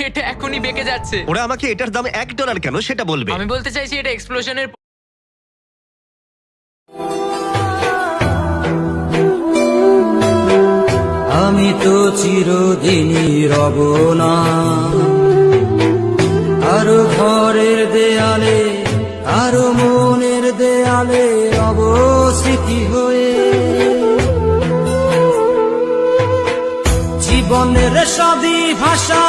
এটা এখনই বেঁকে যাচ্ছে। ওরা আমাকে এটার দাম $1 কেন সেটা বলবে। আমি বলতে চাইছি এটা এক্সপ্লোশনের আমি তো চিরদিনই রব না আরো ঘরের দেয়ালে, আরো মনের দেয়ালে রব স্মৃতি হয়ে। জীবনের সবই ভাষা